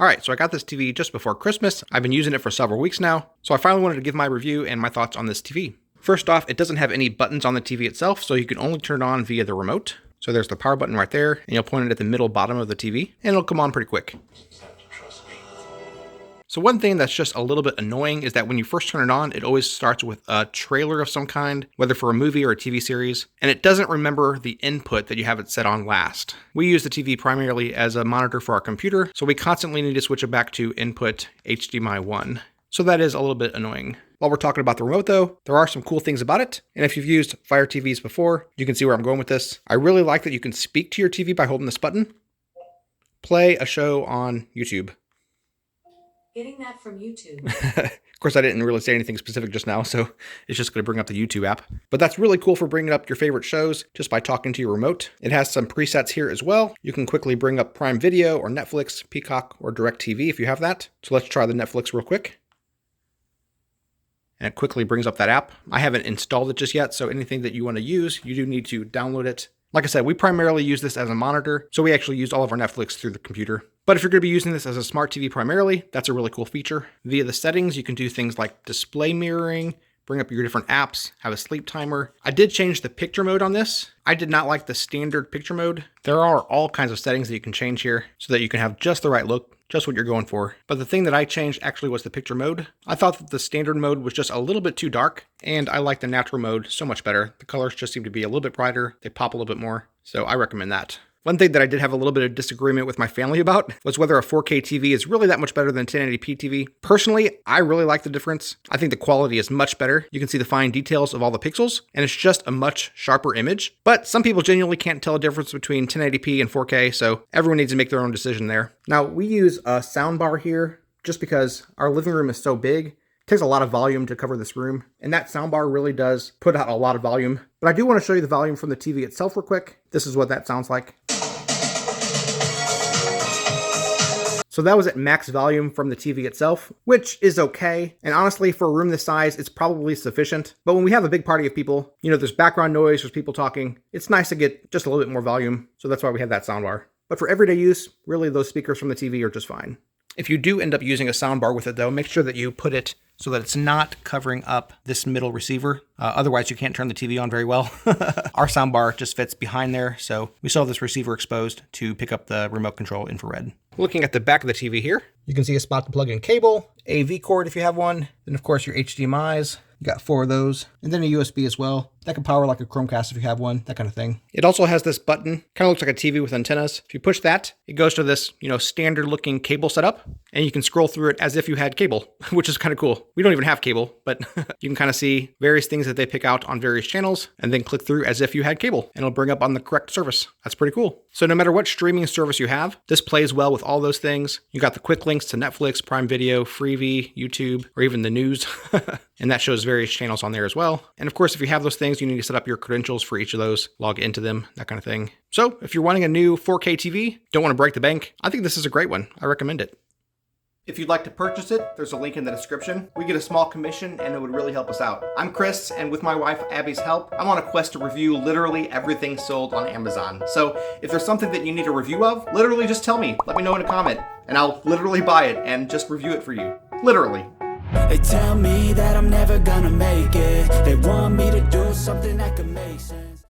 Alright, so I got this TV just before Christmas. I've been using it for several weeks now, so I finally wanted to give my review and my thoughts on this TV. First off, it doesn't have any buttons on the TV itself, so you can only turn it on via the remote. So there's the power button right there, and you'll point it at the middle bottom of the TV, and it'll come on pretty quick. So one thing that's just a little bit annoying is that when you first turn it on, it always starts with a trailer of some kind, whether for a movie or a TV series, and it doesn't remember the input that you have it set on last. We use the TV primarily as a monitor for our computer, so we constantly need to switch it back to input HDMI 1. So that is a little bit annoying. While we're talking about the remote though, there are some cool things about it, and if you've used Fire TVs before, you can see where I'm going with this. I really like that you can speak to your TV by holding this button. Play a show on YouTube. Getting that from YouTube. Of course, I didn't really say anything specific just now, so it's just going to bring up the YouTube app. But that's really cool for bringing up your favorite shows just by talking to your remote. It has some presets here as well. You can quickly bring up Prime Video or Netflix, Peacock, or DirecTV if you have that. So let's try the Netflix real quick. And it quickly brings up that app. I haven't installed it just yet, so anything that you want to use, you do need to download it. Like I said, we primarily use this as a monitor, so we actually use all of our Netflix through the computer. But if you're going to be using this as a smart TV primarily, that's a really cool feature. Via the settings, you can do things like display mirroring, bring up your different apps, have a sleep timer. I did change the picture mode on this. I did not like the standard picture mode. There are all kinds of settings that you can change here so that you can have just the right look, just what you're going for. But the thing that I changed actually was the picture mode. I thought that the standard mode was just a little bit too dark, and I like the natural mode so much better. The colors just seem to be a little bit brighter. They pop a little bit more. So I recommend that. One thing that I did have a little bit of disagreement with my family about was whether a 4K TV is really that much better than 1080p TV. Personally, I really like the difference. I think the quality is much better. You can see the fine details of all the pixels, and it's just a much sharper image. But some people genuinely can't tell a difference between 1080p and 4K, so everyone needs to make their own decision there. Now, we use a soundbar here just because our living room is so big. It takes a lot of volume to cover this room, and that soundbar really does put out a lot of volume. But I do want to show you the volume from the TV itself real quick. This is what that sounds like. So that was at max volume from the TV itself, which is okay. And honestly, for a room this size, it's probably sufficient. But when we have a big party of people, you know, there's background noise, there's people talking. It's nice to get just a little bit more volume. So that's why we have that soundbar. But for everyday use, really those speakers from the TV are just fine. If you do end up using a soundbar with it though, make sure that you put it so that it's not covering up this middle receiver. Otherwise, you can't turn the TV on very well. Our soundbar just fits behind there, so we still have this receiver exposed to pick up the remote control infrared. Looking at the back of the TV here, you can see a spot to plug in cable, AV cord if you have one, then of course your HDMIs. You got 4 of those, and then a USB as well. That can power like a Chromecast if you have one, that kind of thing. It also has this button, kind of looks like a TV with antennas. If you push that, it goes to this, standard looking cable setup, and you can scroll through it as if you had cable, which is kind of cool. We don't even have cable, but you can kind of see various things that they pick out on various channels, and then click through as if you had cable, and it'll bring up on the correct service. That's pretty cool. So no matter what streaming service you have, this plays well with all those things. You got the quick links to Netflix, Prime Video, Freevee, YouTube, or even the news. And that shows various channels on there as well. And of course, if you have those things, you need to set up your credentials for each of those, log into them, that kind of thing. So if you're wanting a new 4K TV, don't want to break the bank, I think this is a great one. I recommend it. If you'd like to purchase it, there's a link in the description. We get a small commission and it would really help us out. I'm Chris, and with my wife Abby's help, I'm on a quest to review literally everything sold on Amazon. So if there's something that you need a review of, literally just tell me. Let me know in a comment, and I'll literally buy it and just review it for you. Literally. They tell me that I'm never gonna make it. They want me to do something that could make sense.